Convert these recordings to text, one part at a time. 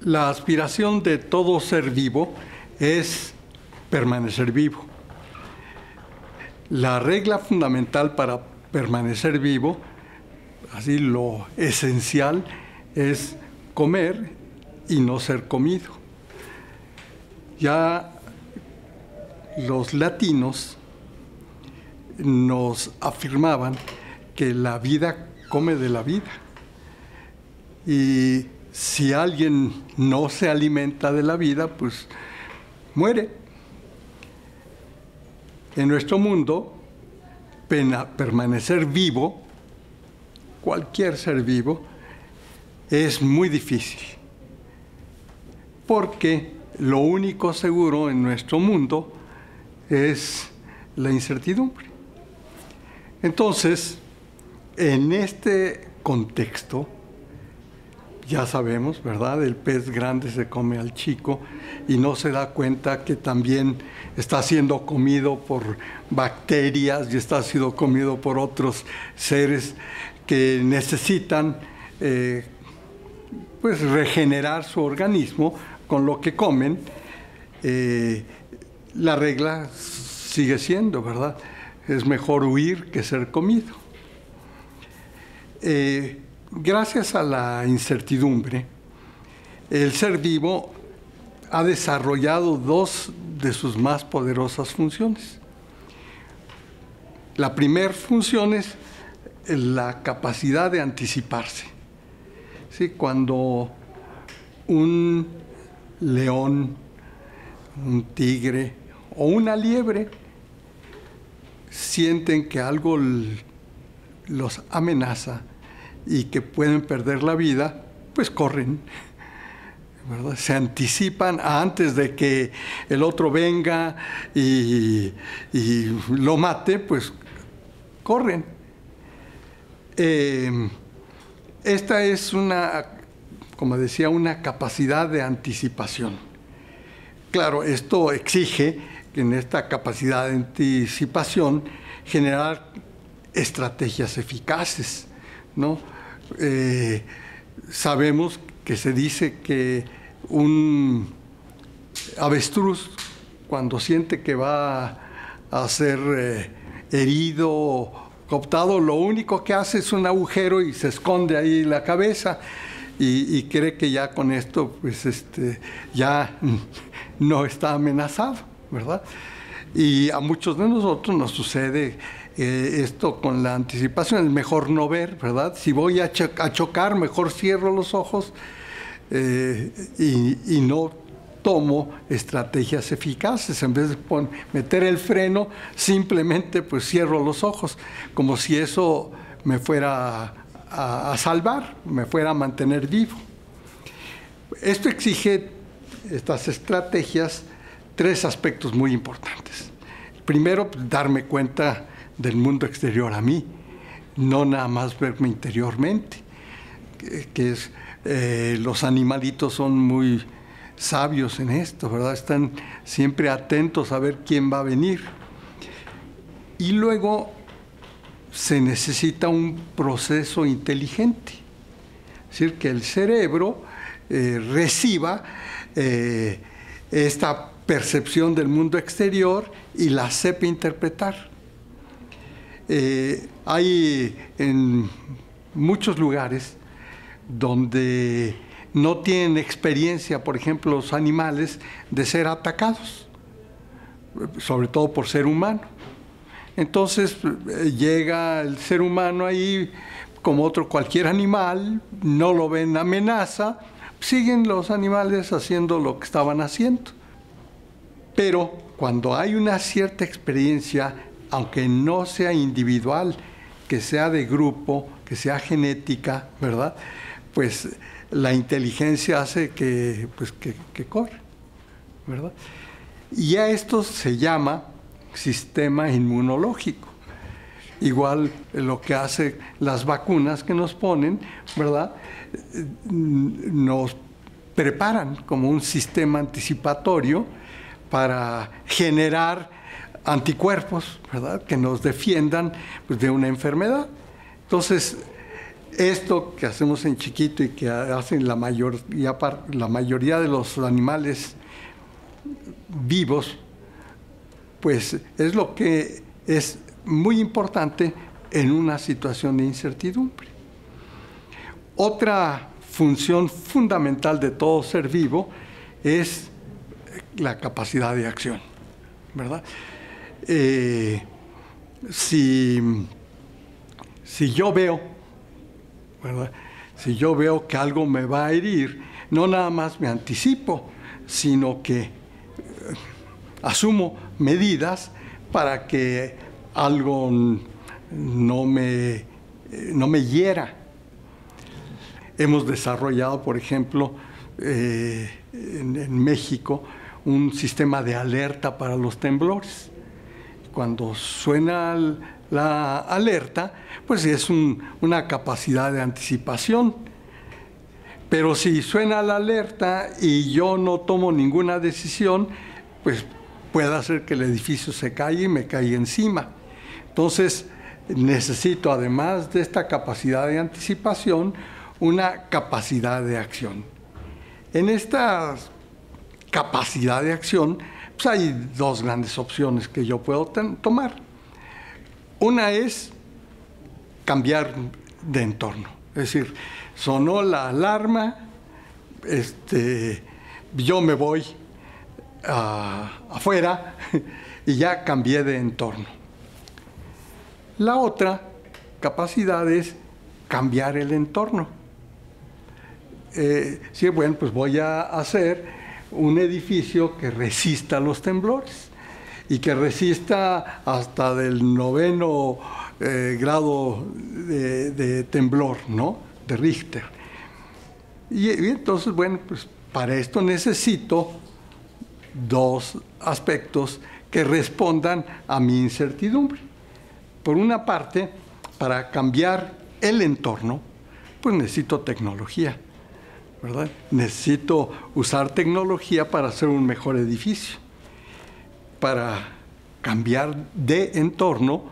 La aspiración de todo ser vivo es permanecer vivo. La regla fundamental para permanecer vivo, así lo esencial, es comer y no ser comido. Ya los latinos nos afirmaban que la vida come de la vida. Y si alguien no se alimenta de la vida, pues muere. En nuestro mundo, permanecer vivo, cualquier ser vivo, es muy difícil. Porque lo único seguro en nuestro mundo es la incertidumbre. Entonces, en este contexto, ya sabemos, ¿verdad? El pez grande se come al chico y no se da cuenta que también está siendo comido por bacterias y está siendo comido por otros seres que necesitan pues regenerar su organismo con lo que comen. La regla sigue siendo, ¿verdad? Es mejor huir que ser comido. Gracias a la incertidumbre, el ser vivo ha desarrollado dos de sus más poderosas funciones. La primera función es la capacidad de anticiparse. ¿Sí? Cuando un león, un tigre o una liebre sienten que algo los amenaza y que pueden perder la vida, pues corren, ¿verdad? Se anticipan antes de que el otro venga y lo mate, pues corren. Esta es como decía, una capacidad de anticipación. Claro, esto exige que en esta capacidad de anticipación generar estrategias eficaces, ¿no? Sabemos que se dice que un avestruz, cuando siente que va a ser herido o cooptado, lo único que hace es un agujero y se esconde ahí la cabeza y cree que ya con esto pues ya no está amenazado, ¿verdad? Y a muchos de nosotros nos sucede esto con la anticipación. Es mejor no ver, ¿verdad? Si voy a chocar, mejor cierro los ojos y no tomo estrategias eficaces. En vez de meter el freno, simplemente pues cierro los ojos, como si eso me fuera a salvar, me fuera a mantener vivo. Esto exige, estas estrategias, tres aspectos muy importantes. Primero, darme cuenta del mundo exterior a mí, no nada más verme interiormente, que es, los animalitos son muy sabios en esto, ¿verdad? Están siempre atentos a ver quién va a venir. Y luego se necesita un proceso inteligente, es decir, que el cerebro reciba esta percepción del mundo exterior y la sepa interpretar. Hay en muchos lugares donde no tienen experiencia, por ejemplo, los animales, de ser atacados, sobre todo por ser humano. Entonces llega el ser humano ahí como otro cualquier animal, no lo ven amenaza, siguen los animales haciendo lo que estaban haciendo. Pero cuando hay una cierta experiencia, aunque no sea individual, que sea de grupo, que sea genética, ¿verdad? Pues la inteligencia hace que corre, ¿verdad? Y a esto se llama sistema inmunológico. Igual lo que hace las vacunas que nos ponen, ¿verdad? Nos preparan como un sistema anticipatorio para generar anticuerpos, ¿verdad? Que nos defiendan pues, de una enfermedad. Entonces, Esto que hacemos en chiquito y que hacen la mayoría de los animales vivos, pues es lo que es muy importante en una situación de incertidumbre. Otra función fundamental de todo ser vivo es la capacidad de acción, ¿verdad? Si yo veo, ¿verdad? Si yo veo que algo me va a herir, no nada más me anticipo, sino que asumo medidas para que algo no me hiera. Hemos desarrollado, por ejemplo, en México, un sistema de alerta para los temblores. Cuando suena la alerta, pues es una capacidad de anticipación. Pero si suena la alerta y yo no tomo ninguna decisión, pues puede hacer que el edificio se caiga y me caiga encima. Entonces, necesito, además de esta capacidad de anticipación, una capacidad de acción. En esta capacidad de acción, pues hay dos grandes opciones que yo puedo tomar. Una es cambiar de entorno. Es decir, sonó la alarma, yo me voy afuera y ya cambié de entorno. La otra capacidad es cambiar el entorno. Sí, bueno, pues voy a hacer un edificio que resista los temblores y que resista hasta del 9º grado de temblor, ¿no? De Richter. Y entonces, bueno, pues para esto necesito dos aspectos que respondan a mi incertidumbre. Por una parte, para cambiar el entorno, pues necesito tecnología, ¿verdad? Necesito usar tecnología para hacer un mejor edificio. Para cambiar de entorno,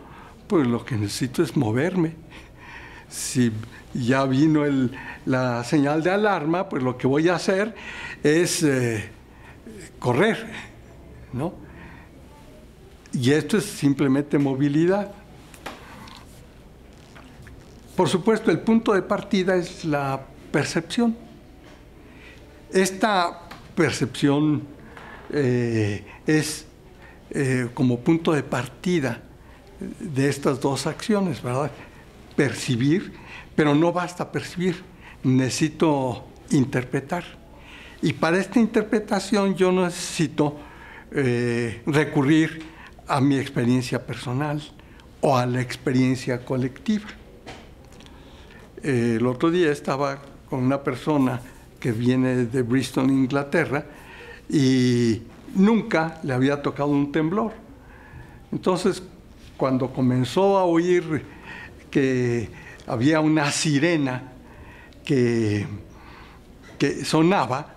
pues lo que necesito es moverme. Si ya vino la señal de alarma, pues lo que voy a hacer es correr, ¿no? Y esto es simplemente movilidad. Por supuesto, el punto de partida es la percepción. Esta percepción es como punto de partida de estas dos acciones, ¿verdad? Percibir, pero no basta percibir, necesito interpretar. Y para esta interpretación yo necesito recurrir a mi experiencia personal o a la experiencia colectiva. El otro día estaba con una persona que viene de Bristol, Inglaterra, y nunca le había tocado un temblor. Entonces, cuando comenzó a oír que había una sirena que sonaba,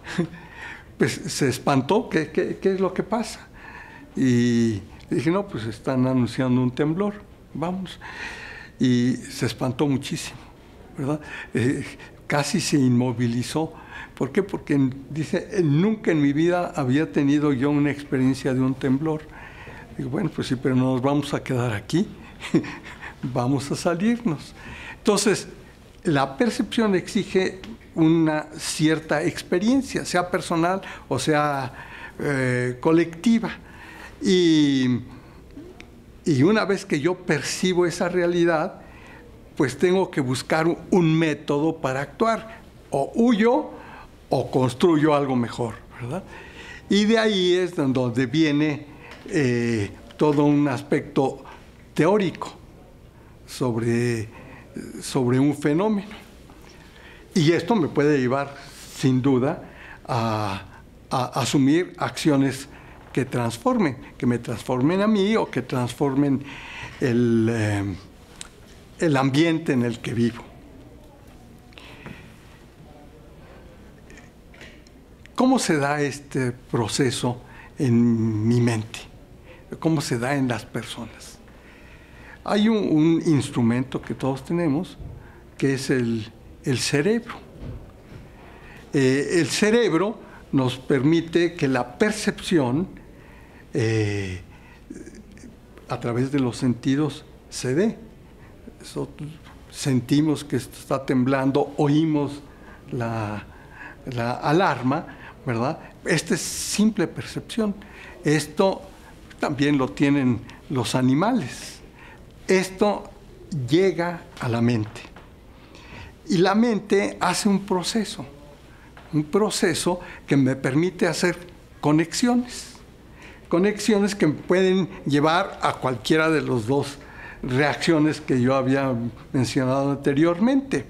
pues se espantó. ¿Qué es lo que pasa? Y dije, no, pues están anunciando un temblor, vamos. Y se espantó muchísimo, ¿verdad? Casi se inmovilizó. ¿Por qué? Porque dice, nunca en mi vida había tenido yo una experiencia de un temblor. Digo, bueno, pues sí, pero no nos vamos a quedar aquí, vamos a salirnos. Entonces, la percepción exige una cierta experiencia, sea personal o sea colectiva. Y una vez que yo percibo esa realidad, pues tengo que buscar un método para actuar. O huyo o construyo algo mejor, ¿verdad? Y de ahí es donde viene todo un aspecto teórico sobre un fenómeno. Y esto me puede llevar, sin duda, a asumir acciones que me transformen a mí o que transformen el ambiente en el que vivo. ¿Cómo se da este proceso en mi mente? ¿Cómo se da en las personas? Hay un instrumento que todos tenemos que es el cerebro. El cerebro nos permite que la percepción a través de los sentidos se dé. Sentimos que esto está temblando, oímos la alarma, ¿verdad? Esta es simple percepción. Esto también lo tienen los animales. Esto llega a la mente. Y la mente hace un proceso que me permite hacer conexiones que me pueden llevar a cualquiera de las dos reacciones que yo había mencionado anteriormente.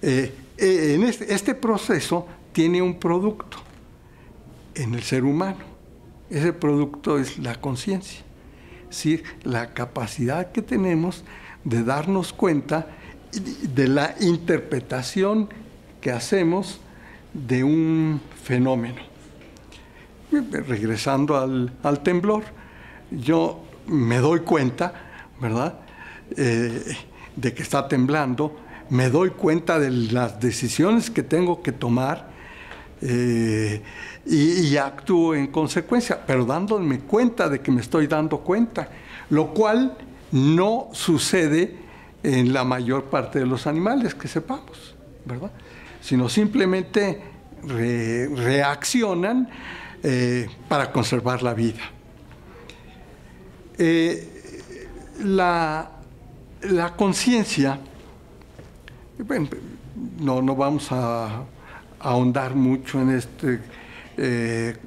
En este proceso tiene un producto en el ser humano. Ese producto es la conciencia, es decir, la capacidad que tenemos de darnos cuenta de la interpretación que hacemos de un fenómeno. Regresando al temblor, yo me doy cuenta, ¿verdad?, de que está temblando, me doy cuenta de las decisiones que tengo que tomar y actúo en consecuencia, pero dándome cuenta de que me estoy dando cuenta, lo cual no sucede en la mayor parte de los animales que sepamos, ¿verdad?, sino simplemente reaccionan para conservar la vida. La conciencia, bueno, no vamos a ahondar mucho en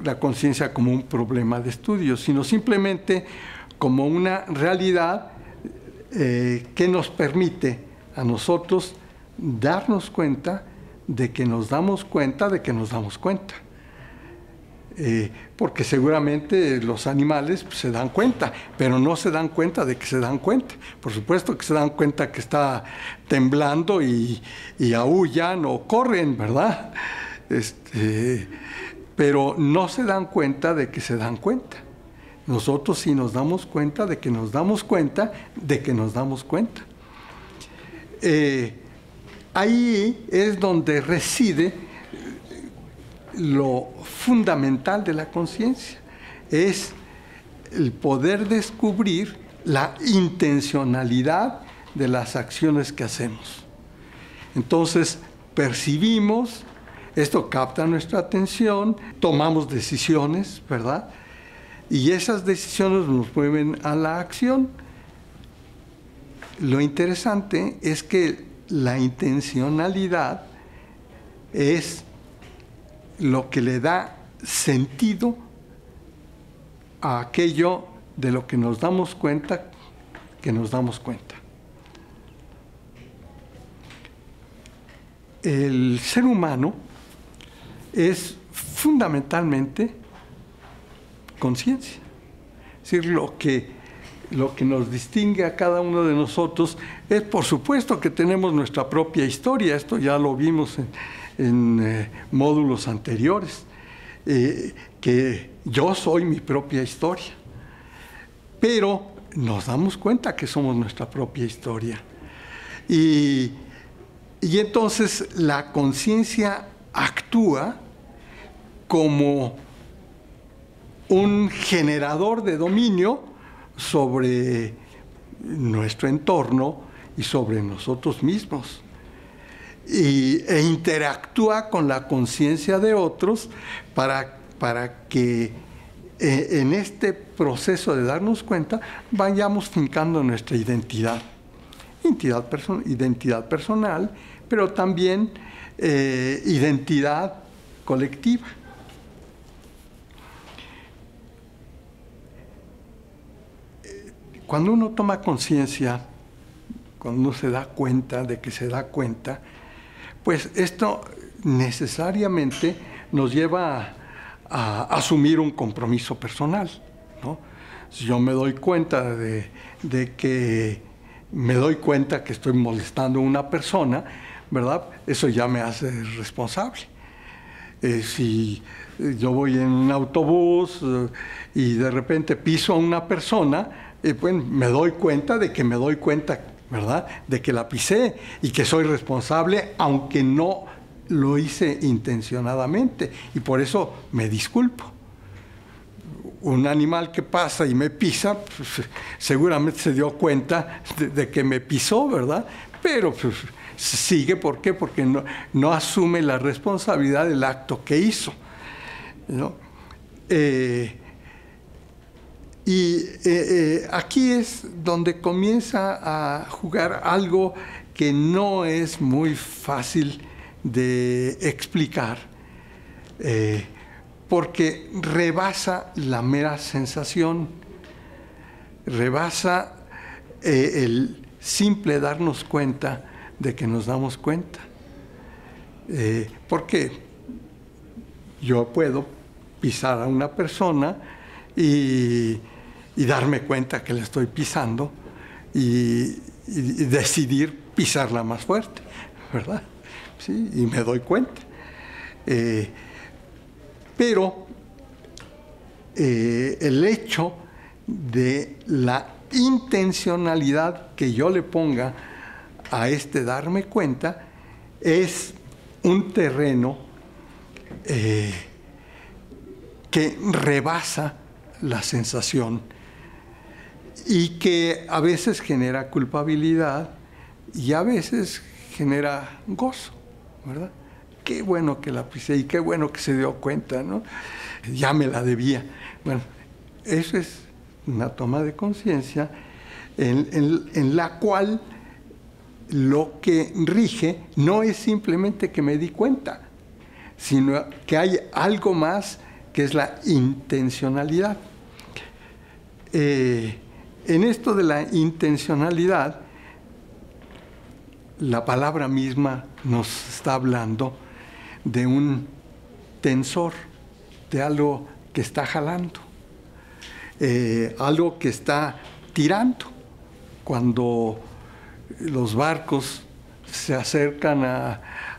la conciencia como un problema de estudio, sino simplemente como una realidad que nos permite a nosotros darnos cuenta de que nos damos cuenta de que nos damos cuenta. Porque seguramente los animales pues, se dan cuenta, pero no se dan cuenta de que se dan cuenta. Por supuesto que se dan cuenta que está temblando y aúllan o corren, ¿verdad? Pero no se dan cuenta de que se dan cuenta. Nosotros sí nos damos cuenta de que nos damos cuenta de que nos damos cuenta. Ahí es donde reside lo fundamental de la conciencia, es el poder descubrir la intencionalidad de las acciones que hacemos. Entonces, percibimos, esto capta nuestra atención, tomamos decisiones, ¿verdad? Y esas decisiones nos mueven a la acción. Lo interesante es que la intencionalidad es lo que le da sentido a aquello de lo que nos damos cuenta que nos damos cuenta. El ser humano es fundamentalmente conciencia. Es decir, lo que nos distingue a cada uno de nosotros es, por supuesto, que tenemos nuestra propia historia. Esto ya lo vimos en módulos anteriores, que yo soy mi propia historia. Pero nos damos cuenta que somos nuestra propia historia. Y entonces la conciencia actúa como un generador de dominio sobre nuestro entorno y sobre nosotros mismos. E interactúa con la conciencia de otros para que en este proceso de darnos cuenta vayamos fincando nuestra identidad personal, pero también identidad colectiva. Cuando uno toma conciencia, cuando uno se da cuenta de que se da cuenta, pues esto necesariamente nos lleva a asumir un compromiso personal, ¿no? Si yo me doy cuenta de que estoy molestando a una persona, ¿verdad? Eso ya me hace responsable. Si yo voy en un autobús y de repente piso a una persona, pues me doy cuenta de que me doy cuenta ¿verdad? De que la pisé y que soy responsable, aunque no lo hice intencionadamente, y por eso me disculpo. Un animal que pasa y me pisa, pues, seguramente se dio cuenta de que me pisó, ¿verdad? Pero pues, sigue, ¿por qué? Porque no asume la responsabilidad del acto que hizo, ¿no? Aquí es donde comienza a jugar algo que no es muy fácil de explicar, porque rebasa la mera sensación, rebasa el simple darnos cuenta de que nos damos cuenta. Porque yo puedo pisar a una persona y darme cuenta que le estoy pisando y decidir pisarla más fuerte, ¿verdad? Sí, y me doy cuenta. Pero el hecho de la intencionalidad que yo le ponga a este darme cuenta es un terreno que rebasa la sensación y que a veces genera culpabilidad y a veces genera gozo, ¿verdad? Qué bueno que la pisé y qué bueno que se dio cuenta, ¿no? Ya me la debía. Bueno, eso es una toma de conciencia en la cual lo que rige no es simplemente que me di cuenta, sino que hay algo más que es la intencionalidad. En esto de la intencionalidad, la palabra misma nos está hablando de un tensor, de algo que está jalando, algo que está tirando. Cuando los barcos se acercan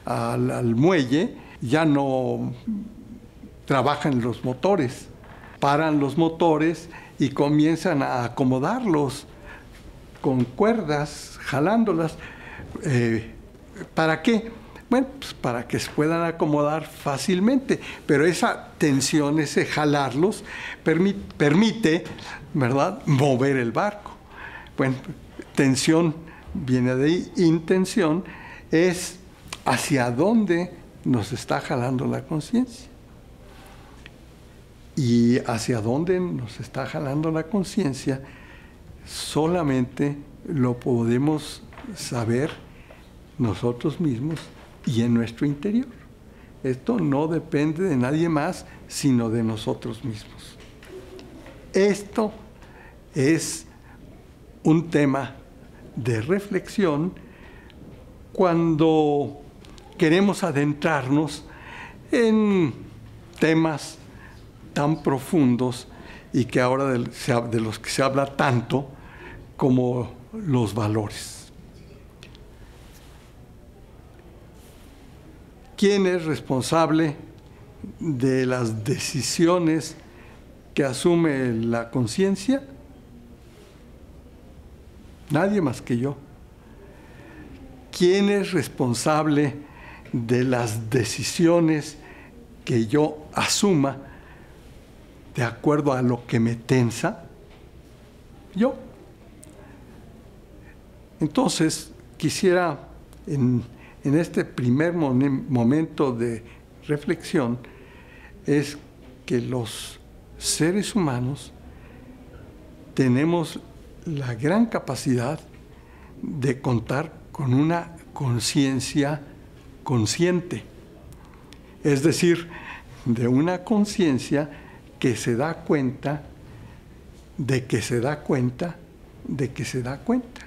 al muelle, ya no trabajan los motores, paran los motores y comienzan a acomodarlos con cuerdas, jalándolas. ¿Para qué? Bueno, pues para que se puedan acomodar fácilmente, pero esa tensión, ese jalarlos, permite, ¿verdad?, mover el barco. Bueno, tensión viene de ahí, intención es hacia dónde nos está jalando la conciencia. Y hacia dónde nos está jalando la conciencia solamente lo podemos saber nosotros mismos y en nuestro interior. Esto no depende de nadie más, sino de nosotros mismos. Esto es un tema de reflexión cuando queremos adentrarnos en temas tan profundos y que ahora de los que se habla tanto como los valores. ¿Quién es responsable de las decisiones que asume la conciencia? Nadie más que yo. ¿Quién es responsable de las decisiones que yo asuma de acuerdo a lo que me tensa? Yo. Entonces, quisiera en este primer momento de reflexión, es que los seres humanos tenemos la gran capacidad de contar con una conciencia consciente, es decir, de una conciencia que se da cuenta de que se da cuenta de que se da cuenta.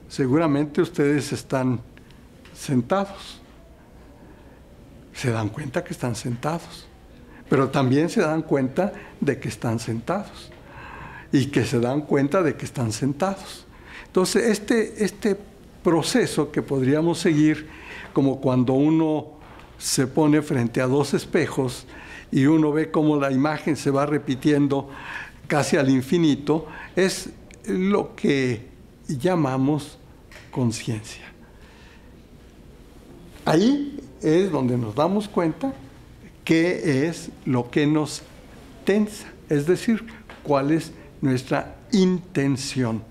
Seguramente ustedes están sentados, se dan cuenta que están sentados, pero también se dan cuenta de que están sentados y que se dan cuenta de que están sentados. Entonces, este proceso que podríamos seguir como cuando uno se pone frente a dos espejos y uno ve cómo la imagen se va repitiendo casi al infinito, es lo que llamamos conciencia. Ahí es donde nos damos cuenta qué es lo que nos tensa, es decir, cuál es nuestra intención.